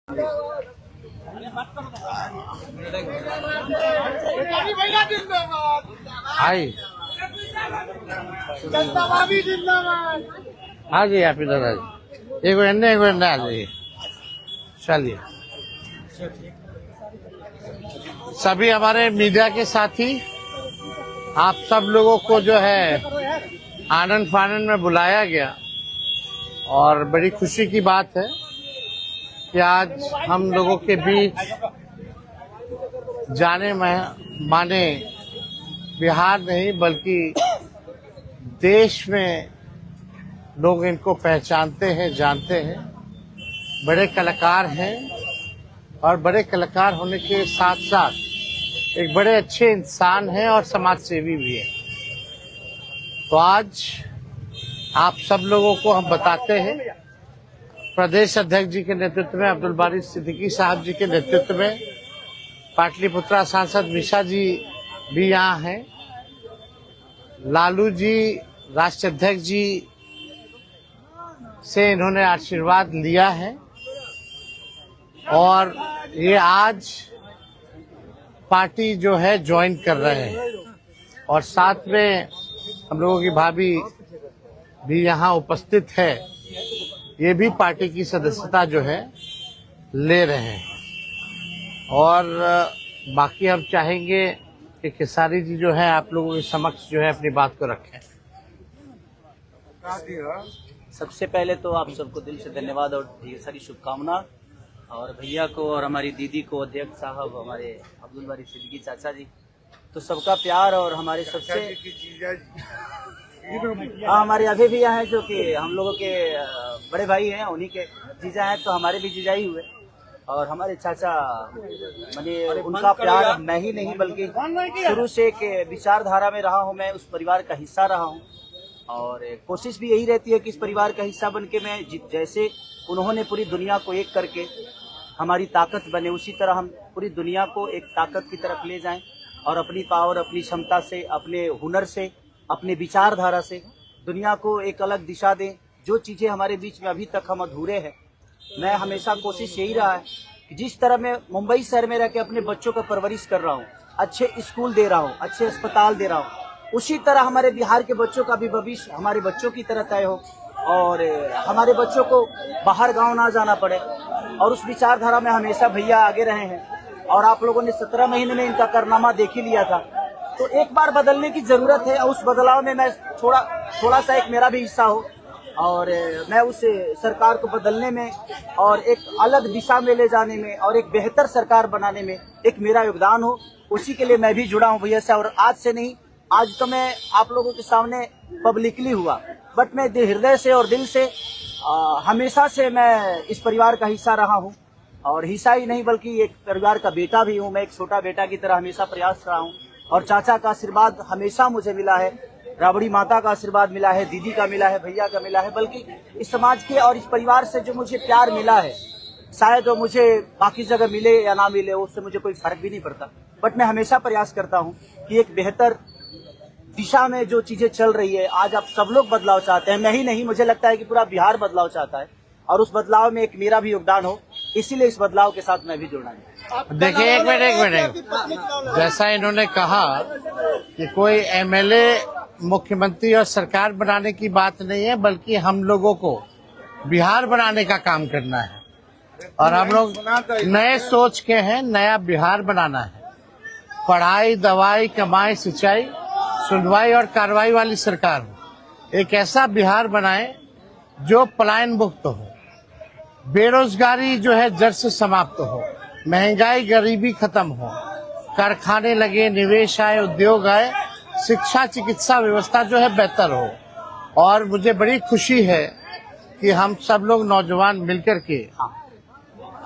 आई आ जाइए आप इधर आ जाइए। एक एंडे आ जाइए। चलिए सभी हमारे मीडिया के साथी, आप सब लोगों को जो है आनंद फानंद में बुलाया गया और बड़ी खुशी की बात है कि आज हम लोगों के बीच जाने माने बिहार नहीं बल्कि देश में लोग इनको पहचानते हैं, जानते हैं। बड़े कलाकार हैं और बड़े कलाकार होने के साथ साथ एक बड़े अच्छे इंसान हैं और समाज सेवी भी हैं। तो आज आप सब लोगों को हम बताते हैं, प्रदेश अध्यक्ष जी के नेतृत्व में, अब्दुल बारी सिद्दीकी साहब जी के नेतृत्व में, पाटलिपुत्रा सांसद मिशा जी भी यहाँ हैं, लालू जी राष्ट्रीय अध्यक्ष जी से इन्होंने आशीर्वाद लिया है और ये आज पार्टी जो है ज्वाइन कर रहे हैं और साथ में हम लोगों की भाभी भी यहाँ उपस्थित है, ये भी पार्टी की सदस्यता जो है ले रहे हैं। और बाकी हम चाहेंगे कि खेसारी जी जो है आप लोगों के समक्ष जो है अपनी बात को रखें। सबसे पहले तो आप सबको दिल से धन्यवाद और ढेर सारी शुभकामना, और भैया को और हमारी दीदी को, अध्यक्ष साहब, हमारे अब्दुल बारी सिद्दीकी चाचा जी, तो सबका प्यार और हमारे सबसे हमारे अभी भी यहाँ है जो कि हम लोगों के बड़े भाई हैं, उन्हीं के जीजा हैं, तो हमारे भी जीजा ही हुए। और हमारे चाचा मैंने उनका प्यार मैं ही नहीं बल्कि शुरू से एक विचारधारा में रहा हूँ, मैं उस परिवार का हिस्सा रहा हूँ और कोशिश भी यही रहती है कि इस परिवार का हिस्सा बन के मैं जैसे उन्होंने पूरी दुनिया को एक करके हमारी ताकत बने, उसी तरह हम पूरी दुनिया को एक ताकत की तरफ ले जाएं और अपनी पावर, अपनी क्षमता से, अपने हुनर से, अपने विचारधारा से दुनिया को एक अलग दिशा दें। जो चीज़ें हमारे बीच में अभी तक हम अधूरे हैं, मैं हमेशा कोशिश यही रहा है कि जिस तरह मैं मुंबई शहर में रह के अपने बच्चों का परवरिश कर रहा हूँ, अच्छे स्कूल दे रहा हूँ, अच्छे अस्पताल दे रहा हूँ, उसी तरह हमारे बिहार के बच्चों का भी भविष्य हमारे बच्चों की तरह तय हो और हमारे बच्चों को बाहर गांव ना जाना पड़े। और उस विचारधारा में हमेशा भैया आगे रहे हैं और आप लोगों ने 17 महीने में इनका कारनामा देख ही लिया था। तो एक बार बदलने की जरूरत है और उस बदलाव में मैं थोड़ा सा एक मेरा भी हिस्सा हो और मैं उस सरकार को बदलने में और एक अलग दिशा में ले जाने में और एक बेहतर सरकार बनाने में एक मेरा योगदान हो, उसी के लिए मैं भी जुड़ा हूँ भैया से। और आज से नहीं, आज तो मैं आप लोगों के सामने पब्लिकली हुआ, बट मैं हृदय से और दिल से हमेशा से मैं इस परिवार का हिस्सा रहा हूँ और हिस्सा ही नहीं बल्कि एक परिवार का बेटा भी हूँ। मैं एक छोटा बेटा की तरह हमेशा प्रयास रहा हूँ और चाचा का आशीर्वाद हमेशा मुझे मिला है, राबड़ी माता का आशीर्वाद मिला है, दीदी का मिला है, भैया का मिला है, बल्कि इस समाज के और इस परिवार से जो मुझे प्यार मिला है, शायद वो मुझे बाकी जगह मिले या ना मिले उससे मुझे कोई फर्क भी नहीं पड़ता। बट मैं हमेशा प्रयास करता हूँ कि एक बेहतर दिशा में जो चीजें चल रही है, आज आप सब लोग बदलाव चाहते हैं, मैं ही नहीं, मुझे लगता है कि पूरा बिहार बदलाव चाहता है और उस बदलाव में एक मेरा भी योगदान हो, इसीलिए इस बदलाव के साथ मैं भी जुड़ना है। देखिए एक मिनट, जैसा इन्होंने कहा कि कोई एमएलए मुख्यमंत्री और सरकार बनाने की बात नहीं है बल्कि हम लोगों को बिहार बनाने का काम करना है और हम लोग नए सोच के हैं, नया बिहार बनाना है। पढ़ाई, दवाई, कमाई, सिंचाई, सुनवाई और कार्रवाई वाली सरकार हो। एक ऐसा बिहार बनाए जो पलायन मुक्त हो, बेरोजगारी जो है जड़ से समाप्त हो, महंगाई गरीबी खत्म हो, कारखाने लगे, निवेश आए, उद्योग आए, शिक्षा चिकित्सा व्यवस्था जो है बेहतर हो। और मुझे बड़ी खुशी है कि हम सब लोग नौजवान मिलकर के,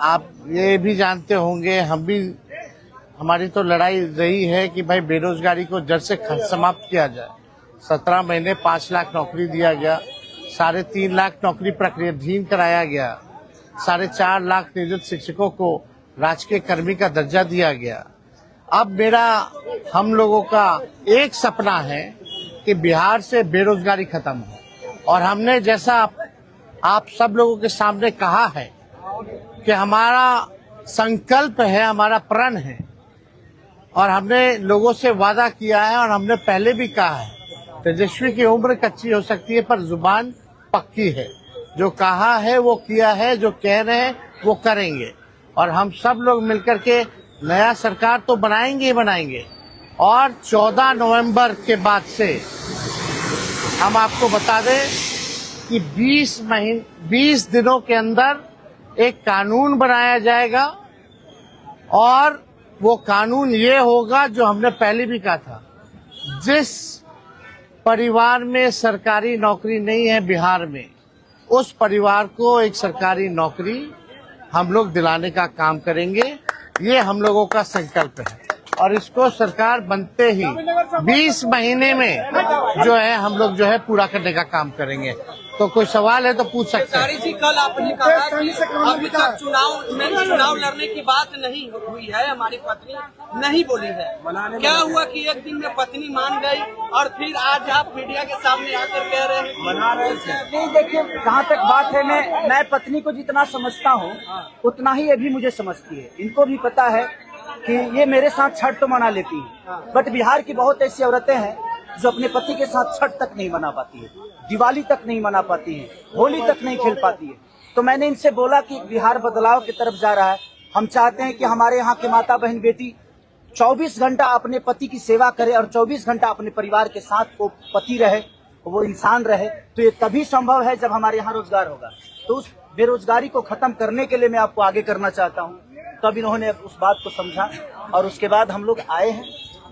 आप ये भी जानते होंगे, हम भी, हमारी तो लड़ाई रही है कि भाई बेरोजगारी को जड़ से समाप्त किया जाए। 17 महीने 5 लाख नौकरी दिया गया, 3.5 लाख नौकरी प्रक्रियाधीन कराया गया, 4.5 लाख नियोजित शिक्षकों को राजकीय कर्मी का दर्जा दिया गया। अब मेरा, हम लोगों का एक सपना है कि बिहार से बेरोजगारी खत्म हो और हमने जैसा आप सब लोगों के सामने कहा है कि हमारा संकल्प है, हमारा प्रण है और हमने लोगों से वादा किया है और हमने पहले भी कहा है, तेजस्वी की उम्र कच्ची हो सकती है पर जुबान पक्की है। जो कहा है वो किया है, जो कह रहे हैं वो करेंगे और हम सब लोग मिलकर के नया सरकार तो बनाएंगे ही बनाएंगे। और 14 नवंबर के बाद से हम आपको बता दें कि 20 दिनों के अंदर एक कानून बनाया जाएगा और वो कानून ये होगा जो हमने पहले भी कहा था, जिस परिवार में सरकारी नौकरी नहीं है बिहार में, उस परिवार को एक सरकारी नौकरी हम लोग दिलाने का काम करेंगे। ये हम लोगों का संकल्प है और इसको सरकार बनते ही 20 महीने में जो है हम लोग जो है पूरा करने का काम करेंगे। तो कोई सवाल है तो पूछ सकते हैं। जी, कल आपने कहा कि अभी तक चुनाव लड़ने की बात नहीं हुई है, हमारी पत्नी नहीं बोली है। क्या हुआ कि एक दिन में पत्नी मान गई और फिर आज आप मीडिया के सामने आकर कह रहे हैं मना रहे थे? नहीं, देखिए जहाँ तक बात है, मैं पत्नी को जितना समझता हूँ उतना ही ये भी मुझे समझती है। इनको भी पता है कि ये मेरे साथ छठ तो मना लेती है, बट बिहार की बहुत ऐसी औरतें हैं जो अपने पति के साथ छठ तक नहीं मना पाती है, दिवाली तक नहीं मना पाती है, होली तक नहीं खेल पाती है। तो मैंने इनसे बोला कि बिहार बदलाव की तरफ जा रहा है। हम चाहते हैं कि हमारे यहाँ के माता बहन बेटी 24 घंटा अपने पति की सेवा करे और 24 घंटा अपने परिवार के साथ वो पति रहे, वो इंसान रहे। तो ये तभी संभव है जब हमारे यहाँ रोजगार होगा। तो उस बेरोजगारी को खत्म करने के लिए मैं आपको आगे करना चाहता हूँ। तब इन्होंने उस बात को समझा और उसके बाद हम लोग आए हैं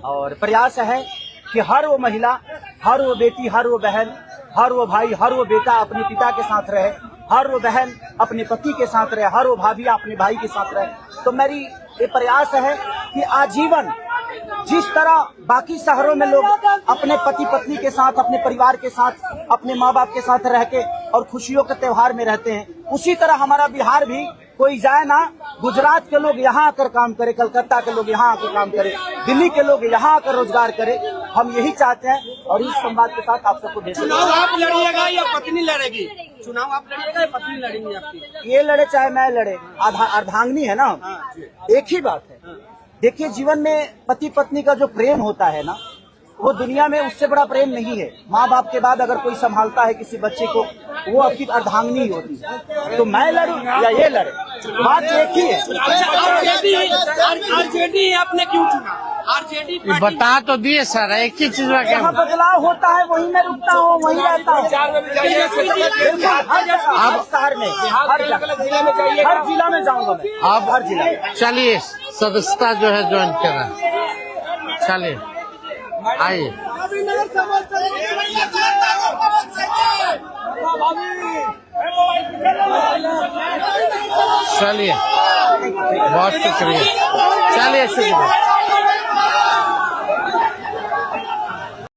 और प्रयास है कि हर वो महिला, हर वो बेटी, हर वो बहन, हर वो भाई, हर वो बेटा अपने पिता के साथ रहे, हर वो बहन अपने पति के साथ रहे, हर वो भाभी अपने भाई के साथ रहे। तो मेरी ये प्रयास है कि आजीवन जिस तरह बाकी शहरों में लोग अपने पति पत्नी के साथ, अपने परिवार के साथ, अपने माँ बाप के साथ रह के और खुशियों के त्योहार में रहते हैं, उसी तरह हमारा बिहार भी कोई जाए ना, गुजरात के लोग यहाँ आकर काम करे, कलकत्ता के लोग यहाँ आकर काम करे, दिल्ली के लोग यहाँ आकर रोजगार करे। हम यही चाहते हैं और इस संवाद के साथ आप सबको भेज। चुनाव आप लड़िएगा या पत्नी लड़ेगी? चुनाव आप लड़िएगा या पत्नी लड़ेंगी आपकी? ये लड़े चाहे मैं लड़े, अर्धांगिनी है ना, एक ही बात है। देखिए जीवन में पति पत्नी का जो प्रेम होता है ना, वो दुनिया में उससे बड़ा प्रेम नहीं है। माँ बाप के बाद अगर कोई संभालता है किसी बच्चे को, वो आपकी अर्धांगिनी ही होती है। तो मैं लड़ूं या ये लड़े, बात एक ही है। आरजेडी आपने क्यों चुना? आरजेडी बता तो दिए सर, एक ही चीज में जहाँ बदलाव होता है वहीं मैं रुकता हूँ, वहीं रहता हूँ। अब शहर में, हर जिला में जाऊंगा मैं। आप हर जिला में चलिए सदस्यता जो है ज्वाइन करा, चलिए आइए। चलिए बहुत शुक्रिया, चलिए शुक्रिया।